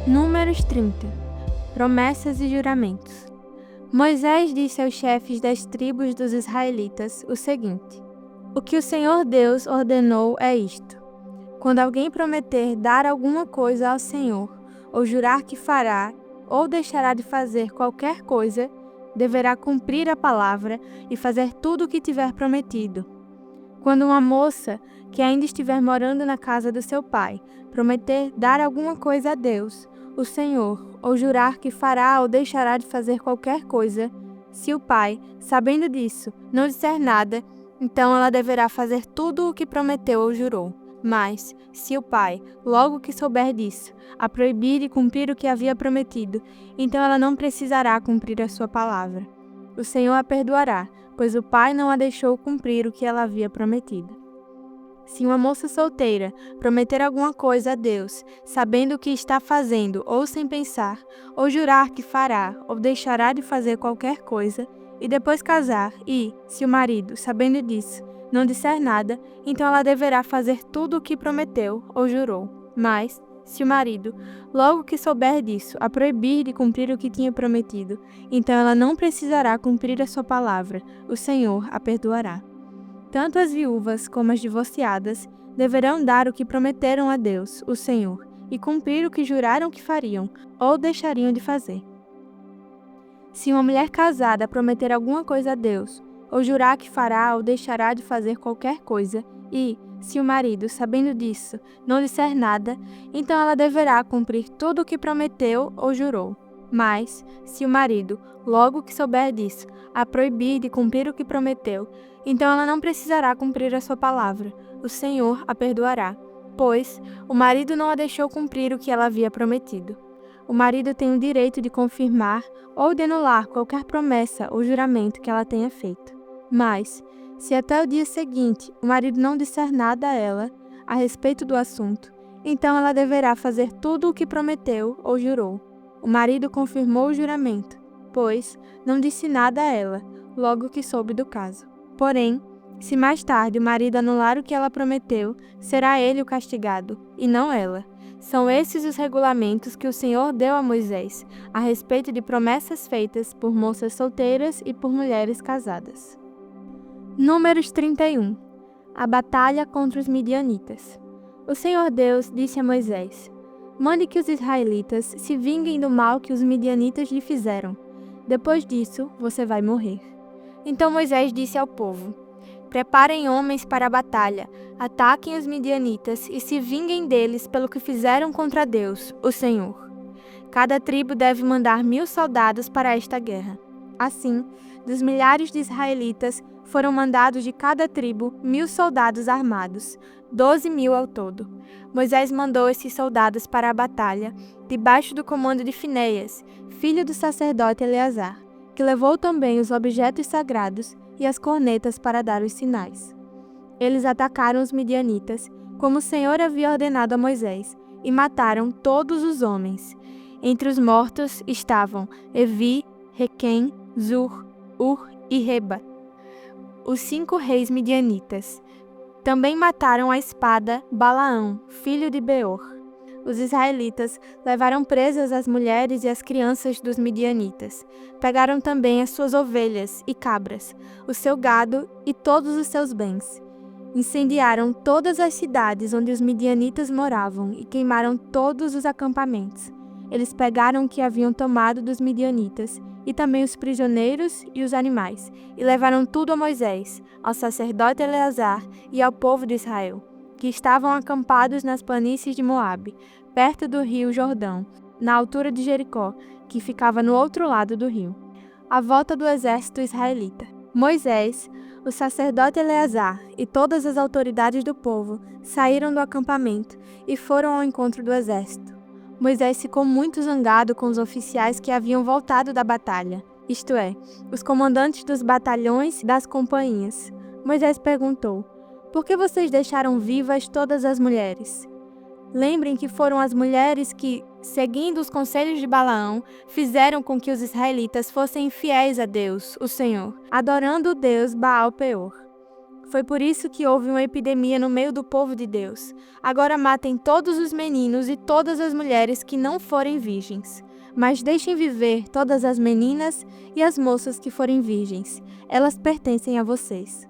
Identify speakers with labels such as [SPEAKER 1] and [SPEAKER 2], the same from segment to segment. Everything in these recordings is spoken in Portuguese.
[SPEAKER 1] Números 30. Promessas e juramentos. Moisés disse aos chefes das tribos dos israelitas o seguinte: O que o Senhor Deus ordenou é isto: quando alguém prometer dar alguma coisa ao Senhor, ou jurar que fará, ou deixará de fazer qualquer coisa, deverá cumprir a palavra e fazer tudo o que tiver prometido. Quando uma moça que ainda estiver morando na casa do seu pai prometer dar alguma coisa a Deus, o Senhor, ou jurar que fará ou deixará de fazer qualquer coisa, se o pai, sabendo disso, não disser nada, então ela deverá fazer tudo o que prometeu ou jurou. Mas, se o pai, logo que souber disso, a proibir de cumprir o que havia prometido, então ela não precisará cumprir a sua palavra. O Senhor a perdoará, pois o pai não a deixou cumprir o que ela havia prometido. Se uma moça solteira prometer alguma coisa a Deus, sabendo o que está fazendo ou sem pensar, ou jurar que fará ou deixará de fazer qualquer coisa, e depois casar e, se o marido, sabendo disso, não disser nada, então ela deverá fazer tudo o que prometeu ou jurou. Mas, se o marido, logo que souber disso, a proibir de cumprir o que tinha prometido, então ela não precisará cumprir a sua palavra, o Senhor a perdoará. Tanto as viúvas como as divorciadas deverão dar o que prometeram a Deus, o Senhor, e cumprir o que juraram que fariam ou deixariam de fazer. Se uma mulher casada prometer alguma coisa a Deus, ou jurar que fará ou deixará de fazer qualquer coisa, e, se o marido, sabendo disso, não disser nada, então ela deverá cumprir tudo o que prometeu ou jurou. Mas, se o marido, logo que souber disso, a proibir de cumprir o que prometeu, então ela não precisará cumprir a sua palavra, o Senhor a perdoará, pois o marido não a deixou cumprir o que ela havia prometido. O marido tem o direito de confirmar ou de anular qualquer promessa ou juramento que ela tenha feito. Mas, se até o dia seguinte o marido não disser nada a ela a respeito do assunto, então ela deverá fazer tudo o que prometeu ou jurou. O marido confirmou o juramento, pois não disse nada a ela, logo que soube do caso. Porém, se mais tarde o marido anular o que ela prometeu, será ele o castigado, e não ela. São esses os regulamentos que o Senhor deu a Moisés, a respeito de promessas feitas por moças solteiras e por mulheres casadas. Números 31. A batalha contra os midianitas. O Senhor Deus disse a Moisés: Mande que os israelitas se vinguem do mal que os midianitas lhe fizeram. Depois disso, você vai morrer. Então Moisés disse ao povo: Preparem homens para a batalha, ataquem os midianitas e se vinguem deles pelo que fizeram contra Deus, o Senhor. Cada tribo deve mandar 1.000 soldados para esta guerra. Assim, dos milhares de israelitas, foram mandados de cada tribo 1.000 soldados armados, 12.000 ao todo. Moisés mandou esses soldados para a batalha, debaixo do comando de Finéias, filho do sacerdote Eleazar, que levou também os objetos sagrados e as cornetas para dar os sinais. Eles atacaram os midianitas, como o Senhor havia ordenado a Moisés, e mataram todos os homens. Entre os mortos estavam Evi, Requem, Zur, Ur e Reba, os 5 reis midianitas. Também mataram à espada Balaão, filho de Beor. Os israelitas levaram presas as mulheres e as crianças dos midianitas. Pegaram também as suas ovelhas e cabras, o seu gado e todos os seus bens. Incendiaram todas as cidades onde os midianitas moravam e queimaram todos os acampamentos. Eles pegaram o que haviam tomado dos midianitas, e também os prisioneiros e os animais, e levaram tudo a Moisés, ao sacerdote Eleazar e ao povo de Israel, que estavam acampados nas planícies de Moabe, perto do rio Jordão, na altura de Jericó, que ficava no outro lado do rio, à volta do exército israelita. Moisés, o sacerdote Eleazar e todas as autoridades do povo saíram do acampamento e foram ao encontro do exército. Moisés ficou muito zangado com os oficiais que haviam voltado da batalha, isto é, os comandantes dos batalhões e das companhias. Moisés perguntou: Por que vocês deixaram vivas todas as mulheres? Lembrem que foram as mulheres que, seguindo os conselhos de Balaão, fizeram com que os israelitas fossem infiéis a Deus, o Senhor, adorando o Deus Baal-Peor. Foi por isso que houve uma epidemia no meio do povo de Deus. Agora matem todos os meninos e todas as mulheres que não forem virgens. Mas deixem viver todas as meninas e as moças que forem virgens. Elas pertencem a vocês.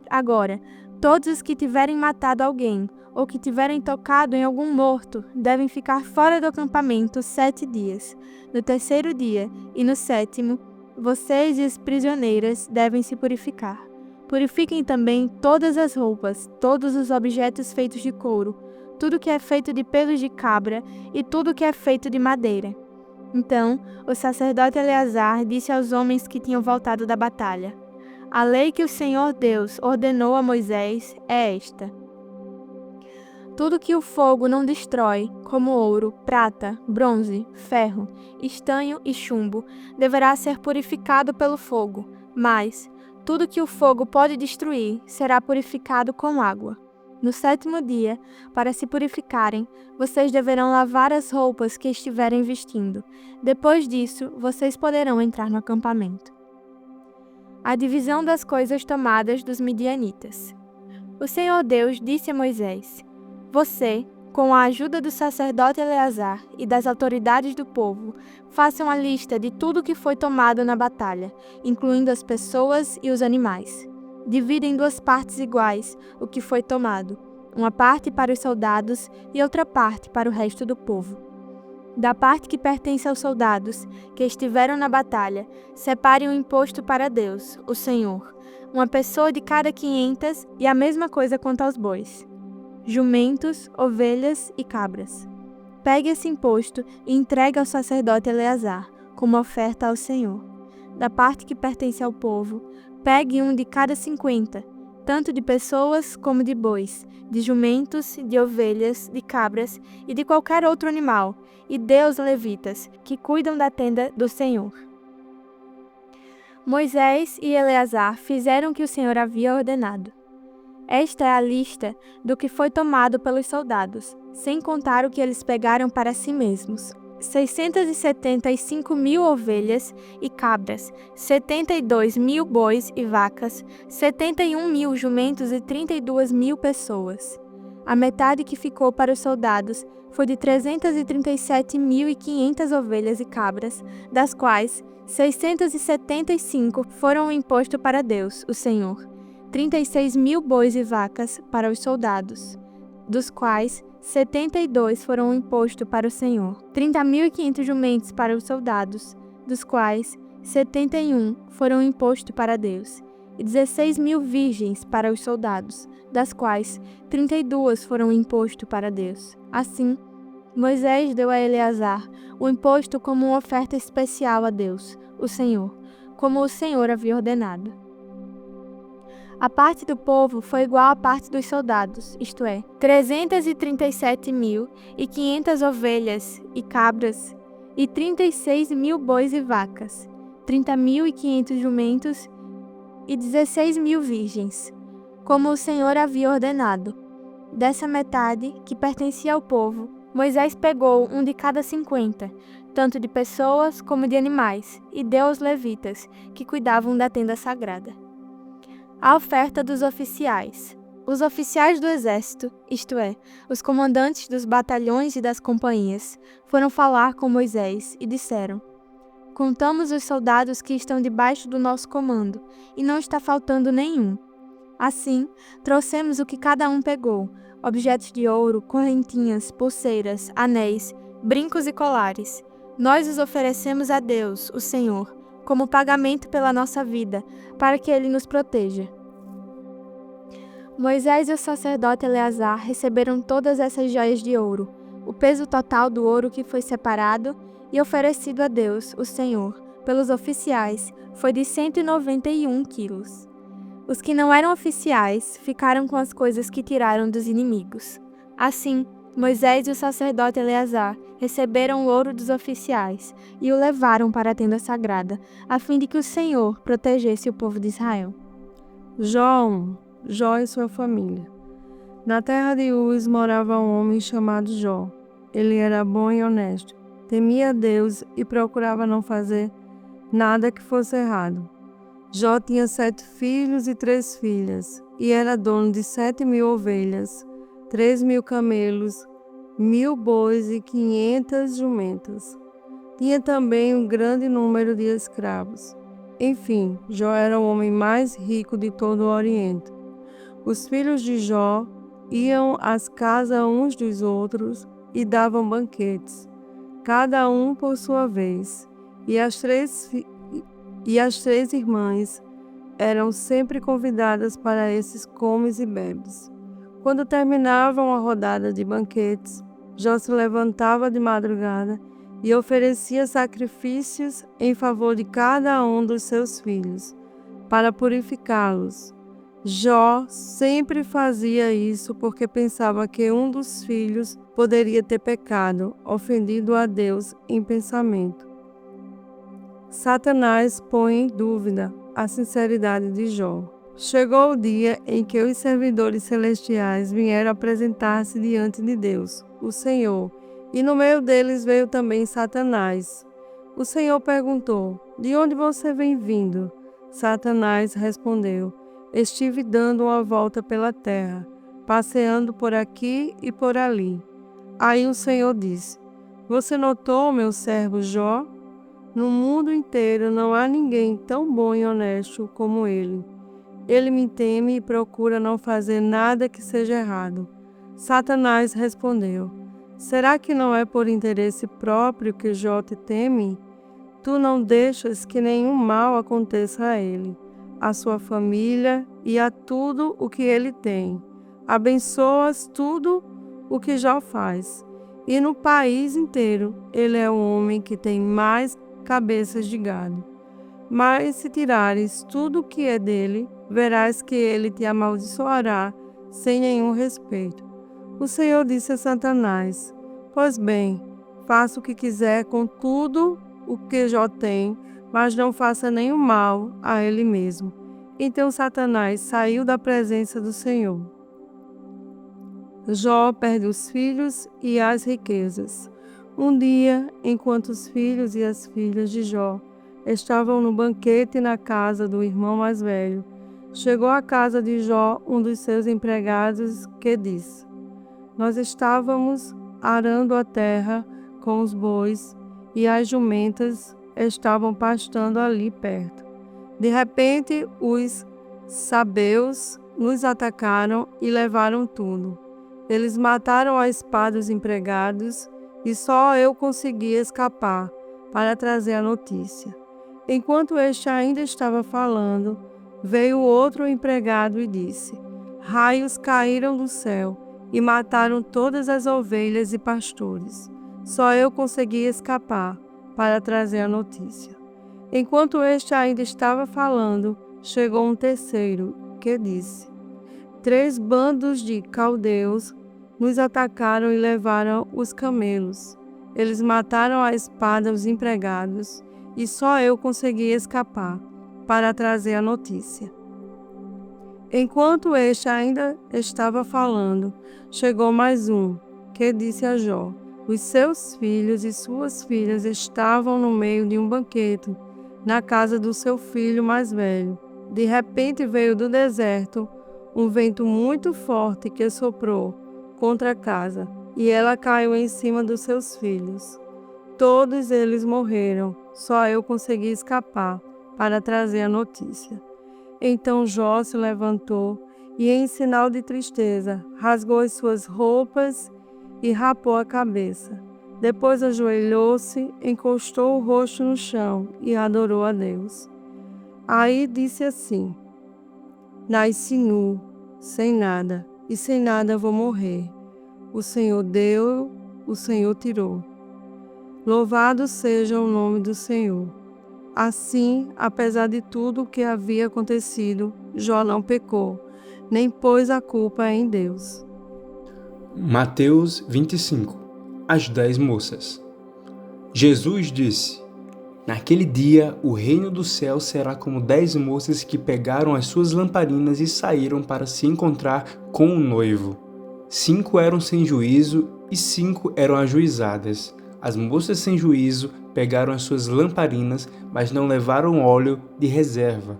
[SPEAKER 1] Agora, todos os que tiverem matado alguém ou que tiverem tocado em algum morto devem ficar fora do acampamento 7 dias. No terceiro dia e no sétimo, vocês e as prisioneiras devem se purificar. Purifiquem também todas as roupas, todos os objetos feitos de couro, tudo que é feito de pelos de cabra e tudo que é feito de madeira. Então, o sacerdote Eleazar disse aos homens que tinham voltado da batalha: a lei que o Senhor Deus ordenou a Moisés é esta: tudo que o fogo não destrói, como ouro, prata, bronze, ferro, estanho e chumbo, deverá ser purificado pelo fogo, mas tudo que o fogo pode destruir será purificado com água. No sétimo dia, para se purificarem, vocês deverão lavar as roupas que estiverem vestindo. Depois disso, vocês poderão entrar no acampamento. A divisão das coisas tomadas dos midianitas. O Senhor Deus disse a Moisés: você, com a ajuda do sacerdote Eleazar e das autoridades do povo, façam a lista de tudo que foi tomado na batalha, incluindo as pessoas e os animais. Divida em 2 partes iguais o que foi tomado, uma parte para os soldados e outra parte para o resto do povo. Da parte que pertence aos soldados que estiveram na batalha, separem um imposto para Deus, o Senhor, uma pessoa de cada 500 e a mesma coisa quanto aos bois, jumentos, ovelhas e cabras. Pegue esse imposto e entregue ao sacerdote Eleazar, como oferta ao Senhor. Da parte que pertence ao povo, pegue um de cada 50, tanto de pessoas como de bois, de jumentos, de ovelhas, de cabras e de qualquer outro animal, e dê aos levitas, que cuidam da tenda do Senhor. Moisés e Eleazar fizeram o que o Senhor havia ordenado. Esta é a lista do que foi tomado pelos soldados, sem contar o que eles pegaram para si mesmos: 675.000 ovelhas e cabras, 72.000 bois e vacas, 71.000 jumentos e 32.000 pessoas. A metade que ficou para os soldados foi de 337.500 ovelhas e cabras, das quais 675 foram um imposto para Deus, o Senhor. 36.000 bois e vacas para os soldados, dos quais 72 foram um imposto para o Senhor. 30.500 jumentos para os soldados, dos quais 71 foram um imposto para Deus. E 16.000 virgens para os soldados, das quais 32 foram um imposto para Deus. Assim, Moisés deu a Eleazar o imposto como uma oferta especial a Deus, o Senhor, como o Senhor havia ordenado. A parte do povo foi igual à parte dos soldados, isto é, 337.500 ovelhas e cabras e 36.000 bois e vacas, 30.500 jumentos e 16.000 virgens, como o Senhor havia ordenado. Dessa metade, que pertencia ao povo, Moisés pegou um de cada 50, tanto de pessoas como de animais, e deu aos levitas, que cuidavam da tenda sagrada. A oferta dos oficiais. Os oficiais do exército, isto é, os comandantes dos batalhões e das companhias, foram falar com Moisés e disseram: contamos os soldados que estão debaixo do nosso comando, e não está faltando nenhum. Assim, trouxemos o que cada um pegou: objetos de ouro, correntinhas, pulseiras, anéis, brincos e colares. Nós os oferecemos a Deus, o Senhor, como pagamento pela nossa vida, para que Ele nos proteja. Moisés e o sacerdote Eleazar receberam todas essas joias de ouro, o peso total do ouro que foi separado e oferecido a Deus, o Senhor, pelos oficiais, foi de 191 quilos. Os que não eram oficiais ficaram com as coisas que tiraram dos inimigos. Assim, Moisés e o sacerdote Eleazar receberam o ouro dos oficiais e o levaram para a tenda sagrada, a fim de que o Senhor protegesse o povo de Israel.
[SPEAKER 2] Jó e sua família. Na terra de Uz morava um homem chamado Jó. Ele era bom e honesto, temia a Deus e procurava não fazer nada que fosse errado. Jó tinha 7 filhos e 3 filhas, e era dono de 7.000 ovelhas, 3.000 camelos, 1.000 bois e 500 jumentas. Tinha também um grande número de escravos. Enfim, Jó era o homem mais rico de todo o Oriente. Os filhos de Jó iam às casas uns dos outros e davam banquetes, cada um por sua vez, e as três irmãs eram sempre convidadas para esses comes e bebes. Quando terminavam a rodada de banquetes, Jó se levantava de madrugada e oferecia sacrifícios em favor de cada um dos seus filhos, para purificá-los. Jó sempre fazia isso porque pensava que um dos filhos poderia ter pecado, ofendido a Deus em pensamento. Satanás põe em dúvida a sinceridade de Jó. Chegou o dia em que os servidores celestiais vieram apresentar-se diante de Deus, o Senhor, e no meio deles veio também Satanás. O Senhor perguntou: "De onde você vem vindo?" Satanás respondeu: "Estive dando uma volta pela terra, passeando por aqui e por ali." Aí o Senhor disse: "Você notou meu servo Jó? No mundo inteiro não há ninguém tão bom e honesto como ele. Ele me teme e procura não fazer nada que seja errado." Satanás respondeu: "Será que não é por interesse próprio que Jó te teme? Tu não deixas que nenhum mal aconteça a ele, à sua família e a tudo o que ele tem. Abençoas tudo o que Jó faz. E no país inteiro ele é o homem que tem mais cabeças de gado. Mas se tirares tudo o que é dele, verás que ele te amaldiçoará sem nenhum respeito." O Senhor disse a Satanás: "Pois bem, faça o que quiser com tudo o que Jó tem, mas não faça nenhum mal a ele mesmo." Então Satanás saiu da presença do Senhor. Jó perde os filhos e as riquezas. Um dia, enquanto os filhos e as filhas de Jó estavam no banquete na casa do irmão mais velho, chegou à casa de Jó um dos seus empregados que disse: "Nós estávamos arando a terra com os bois e as jumentas estavam pastando ali perto. De repente, os sabeus nos atacaram e levaram tudo. Eles mataram a espada os empregados e só eu consegui escapar para trazer a notícia." Enquanto este ainda estava falando, veio outro empregado e disse: "Raios caíram do céu e mataram todas as ovelhas e pastores. Só eu consegui escapar para trazer a notícia." Enquanto este ainda estava falando, chegou um terceiro, que disse: 3 bandos de caldeus nos atacaram e levaram os camelos. Eles mataram à espada os empregados, e só eu consegui escapar para trazer a notícia." Enquanto este ainda estava falando, chegou mais um, que disse a Jó: "Os seus filhos e suas filhas estavam no meio de um banquete, na casa do seu filho mais velho. De repente veio do deserto um vento muito forte que soprou contra a casa, e ela caiu em cima dos seus filhos. Todos eles morreram, só eu consegui escapar para trazer a notícia." Então Jó se levantou e, em sinal de tristeza, rasgou as suas roupas e rapou a cabeça. Depois ajoelhou-se, encostou o rosto no chão e adorou a Deus. Aí disse assim: "Nasci nu, sem nada, e sem nada vou morrer. O Senhor deu, o Senhor tirou. Louvado seja o nome do Senhor." Assim, apesar de tudo o que havia acontecido, Jó não pecou, nem pôs a culpa em Deus.
[SPEAKER 3] Mateus 25. As 10 moças. Jesus disse: "Naquele dia, o reino do céu será como 10 moças que pegaram as suas lamparinas e saíram para se encontrar com o noivo. 5 eram sem juízo e 5 eram ajuizadas. As moças sem juízo pegaram as suas lamparinas, mas não levaram óleo de reserva.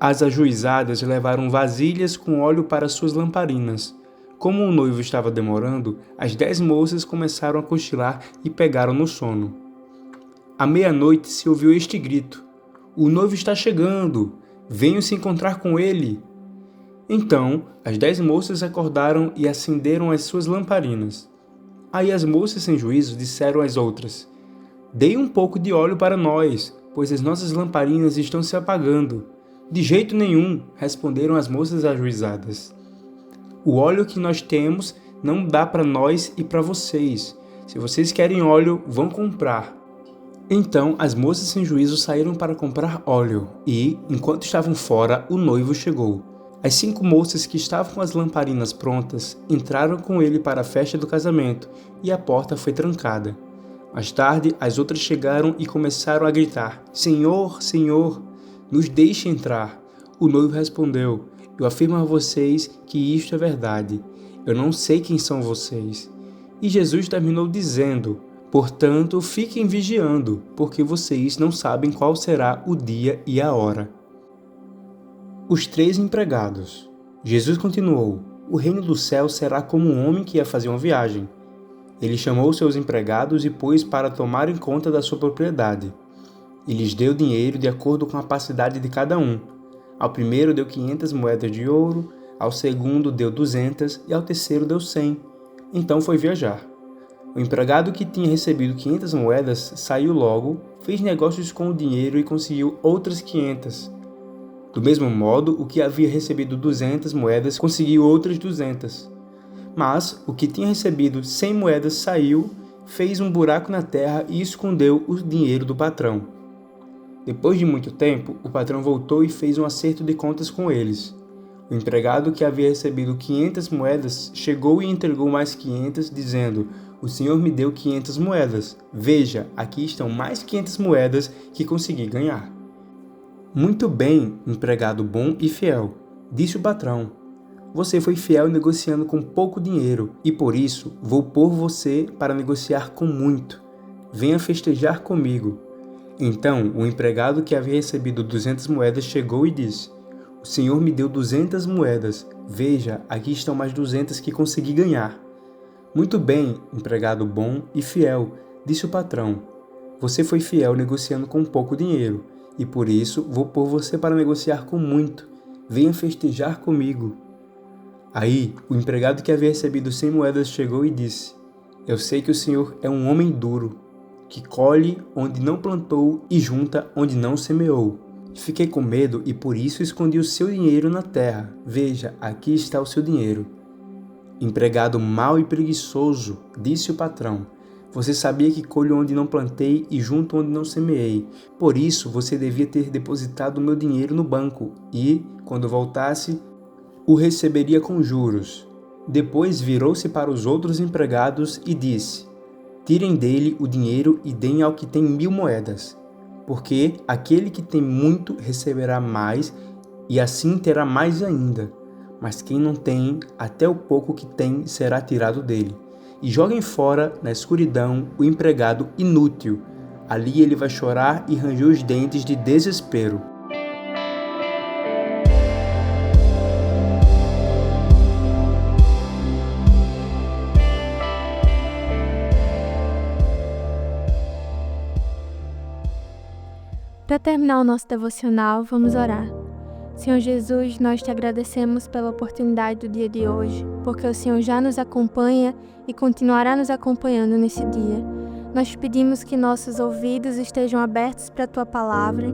[SPEAKER 3] As ajuizadas levaram vasilhas com óleo para suas lamparinas. Como o noivo estava demorando, as 10 moças começaram a cochilar e pegaram no sono. À meia-noite se ouviu este grito: "O noivo está chegando! Venham se encontrar com ele!" Então, as 10 moças acordaram e acenderam as suas lamparinas. Aí as moças sem juízo disseram às outras: "Deem um pouco de óleo para nós, pois as nossas lamparinas estão se apagando." "De jeito nenhum," responderam as moças ajuizadas. "O óleo que nós temos não dá para nós e para vocês. Se vocês querem óleo, vão comprar." Então as moças sem juízo saíram para comprar óleo e, enquanto estavam fora, o noivo chegou. As 5 moças que estavam com as lamparinas prontas entraram com ele para a festa do casamento e a porta foi trancada. Mais tarde, as outras chegaram e começaram a gritar: "Senhor, Senhor, nos deixe entrar." O noivo respondeu: "Eu afirmo a vocês que isto é verdade. Eu não sei quem são vocês." E Jesus terminou dizendo: "Portanto, fiquem vigiando, porque vocês não sabem qual será o dia e a hora." Os 3 empregados. Jesus continuou: "O reino do céu será como um homem que ia fazer uma viagem. Ele chamou seus empregados e pôs para tomarem conta da sua propriedade. E lhes deu dinheiro de acordo com a capacidade de cada um. Ao primeiro deu 500 moedas de ouro, ao segundo deu 200 e ao terceiro deu 100. Então foi viajar. O empregado que tinha recebido 500 moedas saiu logo, fez negócios com o dinheiro e conseguiu outras 500. Do mesmo modo, o que havia recebido 200 moedas conseguiu outras 200. Mas o que tinha recebido 100 moedas saiu, fez um buraco na terra e escondeu o dinheiro do patrão. Depois de muito tempo, o patrão voltou e fez um acerto de contas com eles. O empregado que havia recebido 500 moedas chegou e entregou mais 500, dizendo: "O senhor me deu 500 moedas. Veja, aqui estão mais 500 moedas que consegui ganhar." "Muito bem, empregado bom e fiel," disse o patrão. "Você foi fiel negociando com pouco dinheiro, e por isso vou pôr você para negociar com muito. Venha festejar comigo." Então o empregado que havia recebido 200 moedas chegou e disse: "O senhor me deu 200 moedas. Veja, aqui estão mais 200 que consegui ganhar." "Muito bem, empregado bom e fiel," disse o patrão. "Você foi fiel negociando com pouco dinheiro, e por isso vou pôr você para negociar com muito. Venha festejar comigo." Aí o empregado que havia recebido 100 moedas chegou e disse: "Eu sei que o senhor é um homem duro, que colhe onde não plantou e junta onde não semeou. Fiquei com medo e por isso escondi o seu dinheiro na terra. Veja, aqui está o seu dinheiro." "Empregado mau e preguiçoso," disse o patrão. "Você sabia que colho onde não plantei e junto onde não semeei. Por isso você devia ter depositado o meu dinheiro no banco e, quando voltasse, o receberia com juros." Depois virou-se para os outros empregados e disse: "Tirem dele o dinheiro e deem ao que tem 1000 moedas, porque aquele que tem muito receberá mais e assim terá mais ainda. Mas quem não tem, até o pouco que tem será tirado dele. E joguem fora, na escuridão, o empregado inútil. Ali ele vai chorar e ranger os dentes de desespero."
[SPEAKER 1] Para terminar o nosso devocional, vamos orar. Senhor Jesus, nós te agradecemos pela oportunidade do dia de hoje, porque o Senhor já nos acompanha e continuará nos acompanhando nesse dia. Nós te pedimos que nossos ouvidos estejam abertos para a Tua Palavra,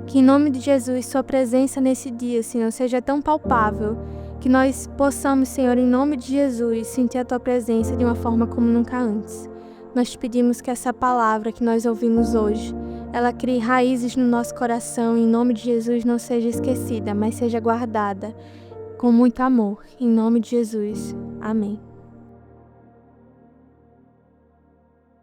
[SPEAKER 1] que em nome de Jesus, Sua presença nesse dia, Senhor, seja tão palpável, que nós possamos, Senhor, em nome de Jesus, sentir a Tua presença de uma forma como nunca antes. Nós te pedimos que essa palavra que nós ouvimos hoje, ela crie raízes no nosso coração, em nome de Jesus não seja esquecida, mas seja guardada com muito amor, em nome de Jesus. Amém.